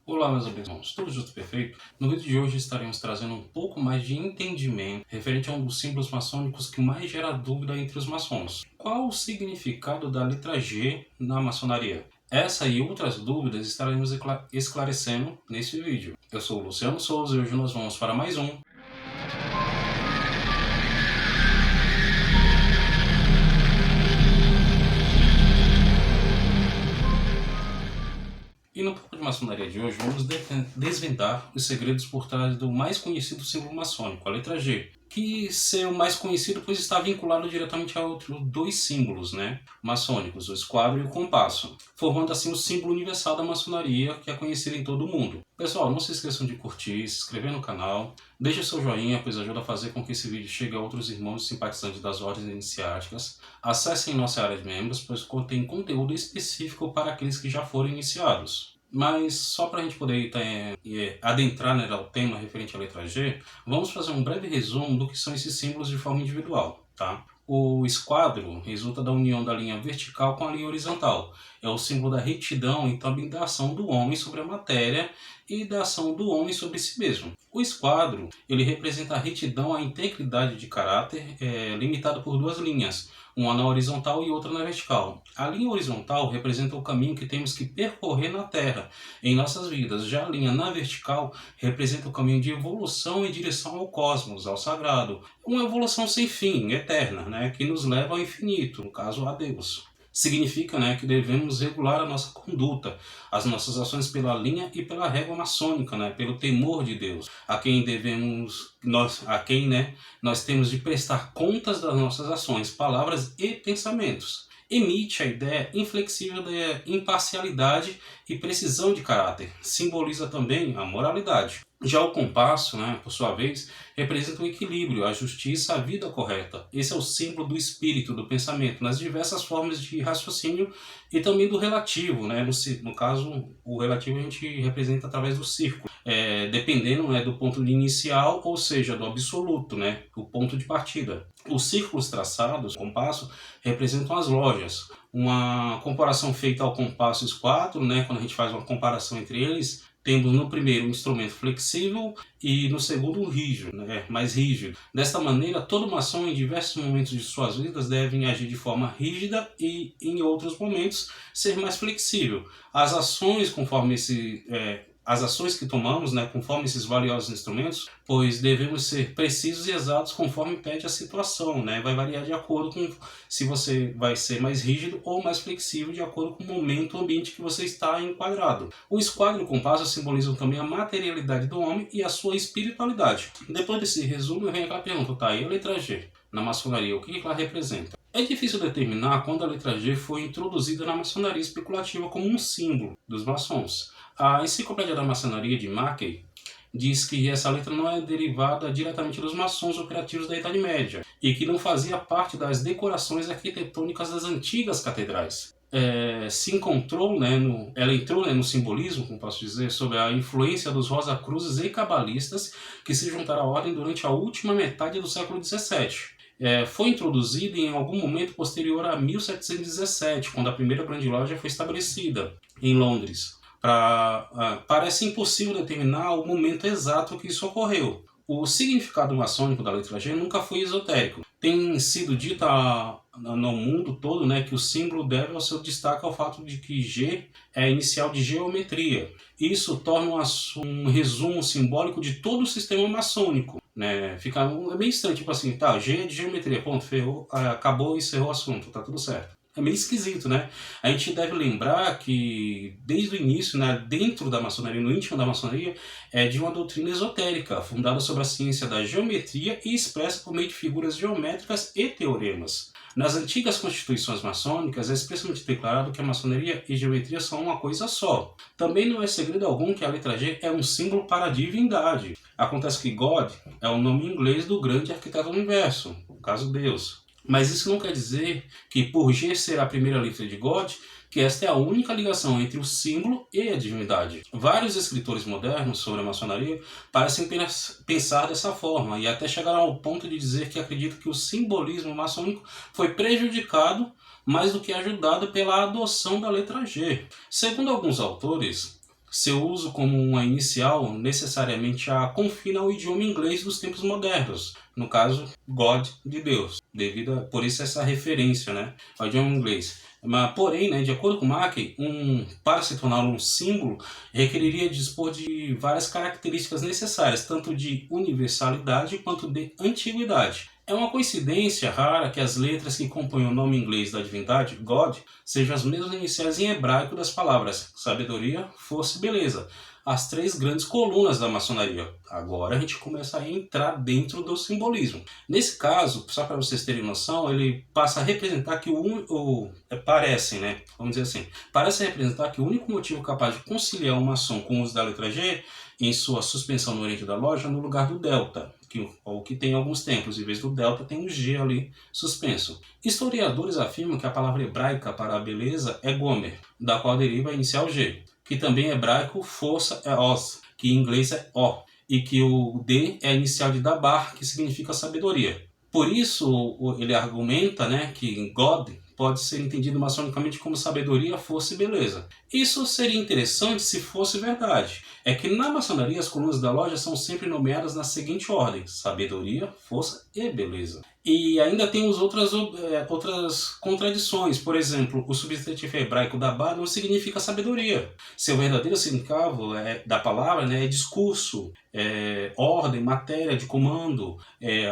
Olá, meus irmãos, tudo justo e perfeito? No vídeo de hoje estaremos trazendo um pouco mais de entendimento referente a um dos símbolos maçônicos que mais gera dúvida entre os maçons. Qual o significado da letra G na maçonaria? Essa e outras dúvidas estaremos esclarecendo nesse vídeo. Eu sou o Luciano Souza e hoje nós vamos para mais um. E no Papo de Maçonaria de hoje vamos desvendar os segredos por trás do mais conhecido símbolo maçônico, a letra G, que ser o mais conhecido pois está vinculado diretamente a outros dois símbolos maçônicos, o esquadro e o compasso, formando assim o símbolo universal da maçonaria que é conhecido em todo o mundo. Pessoal, não se esqueçam de curtir, se inscrever no canal, deixe o seu joinha, pois ajuda a fazer com que esse vídeo chegue a outros irmãos simpatizantes das ordens iniciáticas. Acessem nossa área de membros, pois contém conteúdo específico para aqueles que já foram iniciados. Mas só para a gente poder adentrar ao tema referente à letra G, vamos fazer um breve resumo do que são esses símbolos de forma individual, tá? O esquadro resulta da união da linha vertical com a linha horizontal. É o símbolo da retidão e também da ação do homem sobre a matéria e da ação do homem sobre si mesmo. O esquadro, ele representa a retidão, a integridade de caráter, limitada por duas linhas, uma na horizontal e outra na vertical. A linha horizontal representa o caminho que temos que percorrer na Terra, em nossas vidas. Já a linha na vertical representa o caminho de evolução em direção ao cosmos, ao sagrado. Uma evolução sem fim, eterna, que nos leva ao infinito, no caso a Deus. Significa que devemos regular a nossa conduta, as nossas ações pela linha e pela régua maçônica, pelo temor de Deus, a quem nós temos de prestar contas das nossas ações, palavras e pensamentos. Emite a ideia inflexível da imparcialidade e precisão de caráter. Simboliza também a moralidade. Já o compasso, por sua vez, representa o equilíbrio, a justiça, a vida correta. Esse é o símbolo do espírito, do pensamento, nas diversas formas de raciocínio e também do relativo. No caso, o relativo a gente representa através do círculo, dependendo do ponto inicial, ou seja, do absoluto, o ponto de partida. Os círculos traçados, o compasso, representam as lojas. Uma comparação feita ao compasso esquadro, quando a gente faz uma comparação entre eles, temos no primeiro um instrumento flexível e no segundo um rígido, mais rígido. Desta maneira, todo maçom em diversos momentos de suas vidas devem agir de forma rígida e em outros momentos ser mais flexível. As ações as ações que tomamos, conforme esses valiosos instrumentos, pois devemos ser precisos e exatos conforme pede a situação, vai variar de acordo com se você vai ser mais rígido ou mais flexível de acordo com o momento, o ambiente que você está enquadrado. O esquadro e o compasso simbolizam também a materialidade do homem e a sua espiritualidade. Depois desse resumo, vem aquela pergunta, e a letra G na maçonaria, o que ela representa? É difícil determinar quando a letra G foi introduzida na maçonaria especulativa como um símbolo dos maçons. A Enciclopédia da Maçonaria de Mackey diz que essa letra não é derivada diretamente dos maçons operativos da Idade Média e que não fazia parte das decorações arquitetônicas das antigas catedrais. Ela entrou no simbolismo, como posso dizer, sob a influência dos Rosacruzes e cabalistas que se juntaram à ordem durante a última metade do século XVII. Foi introduzida em algum momento posterior a 1717, quando a primeira grande loja foi estabelecida em Londres. Parece impossível determinar o momento exato que isso ocorreu. O significado maçônico da letra G nunca foi esotérico. Tem sido dito no mundo todo que o símbolo deve ao seu destaque ao fato de que G é a inicial de geometria. Isso torna um resumo simbólico de todo o sistema maçônico. Fica meio estranho, tipo assim, G é de geometria, ponto, ferrou, acabou e encerrou o assunto, tá tudo certo. É meio esquisito, A gente deve lembrar que, desde o início, dentro da maçonaria, no íntimo da maçonaria, é de uma doutrina esotérica, fundada sobre a ciência da geometria e expressa por meio de figuras geométricas e teoremas. Nas antigas constituições maçônicas, é expressamente declarado que a maçonaria e geometria são uma coisa só. Também não é segredo algum que a letra G é um símbolo para a divindade. Acontece que God é o nome inglês do grande arquiteto do universo, no caso Deus. Mas isso não quer dizer que, por G ser a primeira letra de God, que esta é a única ligação entre o símbolo e a divindade. Vários escritores modernos sobre a maçonaria parecem pensar dessa forma e até chegaram ao ponto de dizer que acreditam que o simbolismo maçônico foi prejudicado mais do que ajudado pela adoção da letra G. Segundo alguns autores, Seu uso como uma inicial necessariamente a confina ao idioma inglês dos tempos modernos, no caso, God, de Deus, por isso essa referência, né, ao idioma inglês. Mas, porém, né, de acordo com Mackey, para se tornar um símbolo, requeriria dispor de várias características necessárias, tanto de universalidade quanto de antiguidade. É uma coincidência rara que as letras que compõem o nome inglês da divindade, God, sejam as mesmas iniciais em hebraico das palavras sabedoria, força e beleza, as três grandes colunas da maçonaria. Agora a gente começa a entrar dentro do simbolismo. Nesse caso, só para vocês terem noção, ele passa a representar que parece representar que o único motivo capaz de conciliar um maçom com o uso da letra G em sua suspensão no oriente da loja no lugar do delta, que tem alguns templos, em vez do delta tem um G ali suspenso. Historiadores afirmam que a palavra hebraica para a beleza é gomer, da qual deriva a inicial G, que também em hebraico força é os, que em inglês é O, e que o D é a inicial de dabar, que significa sabedoria. Por isso, ele argumenta, né, que God pode ser entendido maçonicamente como sabedoria, força e beleza. Isso seria interessante se fosse verdade. É que na maçonaria as colunas da loja são sempre nomeadas na seguinte ordem: sabedoria, força e beleza. E ainda temos outras contradições. Por exemplo, o substantivo hebraico dabar não significa sabedoria. Seu verdadeiro significado da palavra, né, é discurso, ordem, matéria de comando.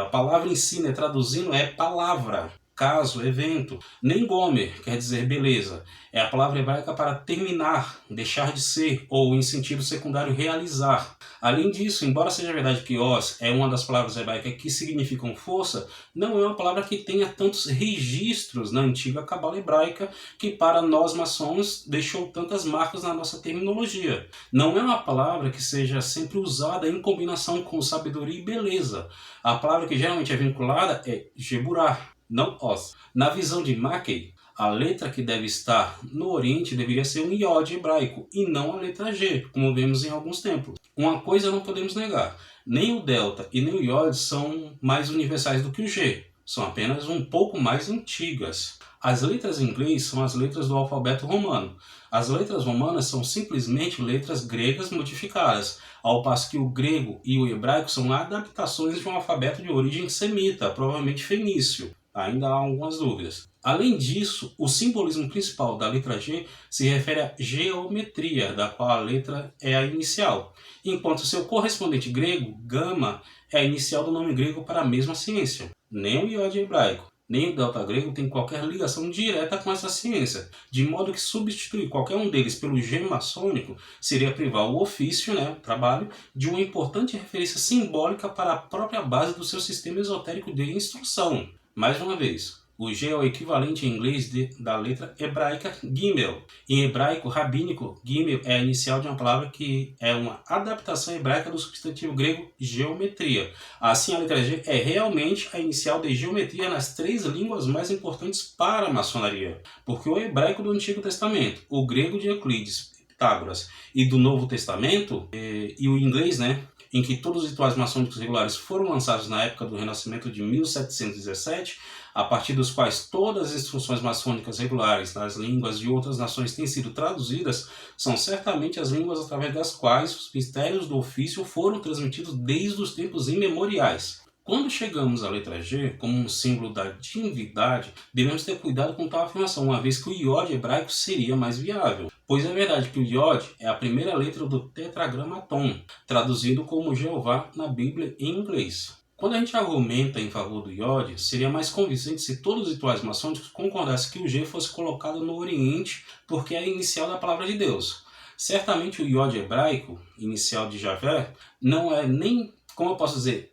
A palavra em si, né, traduzindo, é palavra. Caso, evento. Nem gomer quer dizer beleza. É a palavra hebraica para terminar, deixar de ser, ou em sentido secundário, realizar. Além disso, embora seja verdade que os é uma das palavras hebraicas que significam força, não é uma palavra que tenha tantos registros na antiga cabala hebraica que para nós maçons deixou tantas marcas na nossa terminologia. Não é uma palavra que seja sempre usada em combinação com sabedoria e beleza. A palavra que geralmente é vinculada é geburah, não os. Na visão de Mackey, a letra que deve estar no Oriente deveria ser um iod hebraico e não a letra G, como vemos em alguns templos. Uma coisa não podemos negar: nem o delta e nem o iod são mais universais do que o G, são apenas um pouco mais antigas. As letras em inglês são as letras do alfabeto romano. As letras romanas são simplesmente letras gregas modificadas, ao passo que o grego e o hebraico são adaptações de um alfabeto de origem semita, provavelmente fenício. Ainda há algumas dúvidas. Além disso, o simbolismo principal da letra G se refere à geometria, da qual a letra é a inicial, enquanto seu correspondente grego, gama, é a inicial do nome grego para a mesma ciência. Nem o iod hebraico, nem o delta grego tem qualquer ligação direta com essa ciência, de modo que substituir qualquer um deles pelo G maçônico seria privar o ofício, né, o trabalho, de uma importante referência simbólica para a própria base do seu sistema esotérico de instrução. Mais uma vez, o G é o equivalente em inglês da letra hebraica Gimel. Em hebraico rabínico, Gimel é a inicial de uma palavra que é uma adaptação hebraica do substantivo grego geometria. Assim, a letra G é realmente a inicial de geometria nas três línguas mais importantes para a maçonaria. Porque o hebraico do Antigo Testamento, o grego de Euclides, Pitágoras e do Novo Testamento, e o inglês, né, em que todos os rituais maçônicos regulares foram lançados na época do Renascimento de 1717, a partir dos quais todas as instruções maçônicas regulares nas línguas de outras nações têm sido traduzidas, são certamente as línguas através das quais os mistérios do ofício foram transmitidos desde os tempos imemoriais. Quando chegamos à letra G, como um símbolo da divindade, devemos ter cuidado com tal afirmação, uma vez que o iod hebraico seria mais viável. Pois é verdade que o iod é a primeira letra do tetragramaton, traduzido como Jeová na Bíblia em inglês. Quando a gente argumenta em favor do iod, seria mais convincente se todos os rituais maçônicos concordassem que o G fosse colocado no Oriente, porque é a inicial da palavra de Deus. Certamente o iod hebraico, inicial de Javé, não é nem, como eu posso dizer,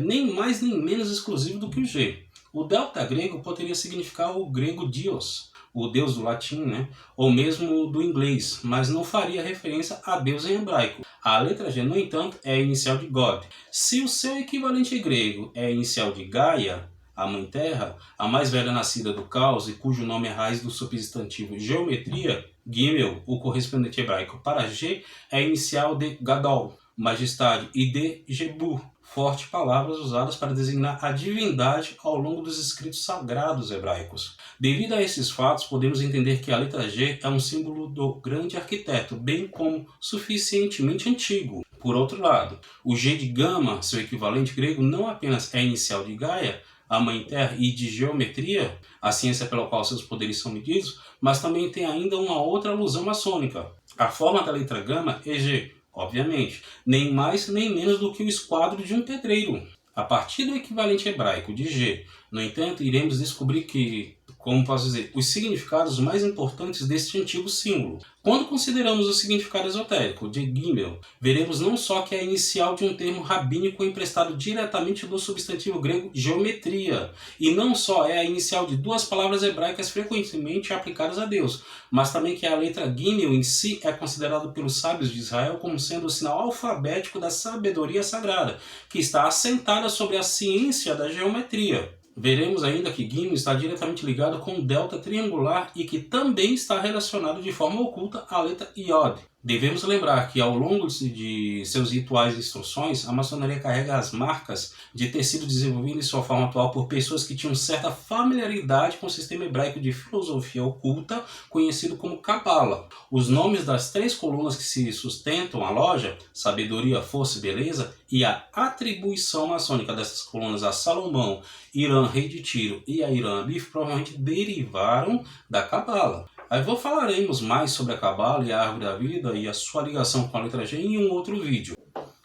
nem mais nem menos exclusivo do que o G. O delta grego poderia significar o grego Dios, o Deus do latim, né? Ou mesmo do inglês, mas não faria referência a Deus em hebraico. A letra G, no entanto, é a inicial de God. Se o seu equivalente grego é a inicial de Gaia, a Mãe Terra, a mais velha nascida do caos e cujo nome é raiz do substantivo geometria, Gimel, o correspondente hebraico para G, é a inicial de Gadol, majestade, e de Gebu, forte palavras usadas para designar a divindade ao longo dos escritos sagrados hebraicos. Devido a esses fatos, podemos entender que a letra G é um símbolo do grande arquiteto, bem como suficientemente antigo. Por outro lado, o G de Gama, seu equivalente grego, não apenas é a inicial de Gaia, a Mãe Terra, e de geometria, a ciência pela qual seus poderes são medidos, mas também tem ainda uma outra alusão maçônica. A forma da letra Gama é G, obviamente, nem mais nem menos do que o esquadro de um pedreiro. A partir do equivalente hebraico de G, no entanto, iremos descobrir que, como posso dizer, os significados mais importantes deste antigo símbolo. Quando consideramos o significado esotérico de Gimel, veremos não só que é a inicial de um termo rabínico emprestado diretamente do substantivo grego geometria, e não só é a inicial de duas palavras hebraicas frequentemente aplicadas a Deus, mas também que a letra Gimel em si é considerada pelos sábios de Israel como sendo o sinal alfabético da sabedoria sagrada, que está assentada sobre a ciência da geometria. Veremos ainda que Gimel está diretamente ligado com o delta triangular e que também está relacionado de forma oculta à letra Iod. Devemos lembrar que ao longo de seus rituais e instruções, a maçonaria carrega as marcas de ter sido desenvolvida em sua forma atual por pessoas que tinham certa familiaridade com o sistema hebraico de filosofia oculta, conhecido como Cabala. Os nomes das 3 colunas que se sustentam a loja, sabedoria, força e beleza, e a atribuição maçônica dessas colunas a Salomão, Irã, rei de Tiro, e a Irã Abif, provavelmente derivaram da Cabala. Aí falaremos mais sobre a Cabala e a Árvore da Vida e a sua ligação com a letra G em um outro vídeo.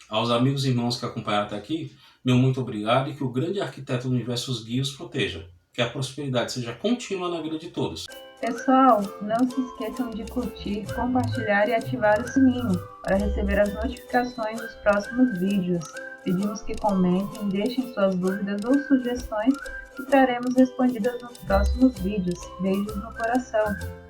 Aos amigos e irmãos que acompanharam até aqui, meu muito obrigado e que o grande arquiteto do universo os guie e os proteja. Que a prosperidade seja contínua na vida de todos. Pessoal, não se esqueçam de curtir, compartilhar e ativar o sininho para receber as notificações dos próximos vídeos. Pedimos que comentem, deixem suas dúvidas ou sugestões que traremos respondidas nos próximos vídeos. Beijos no coração!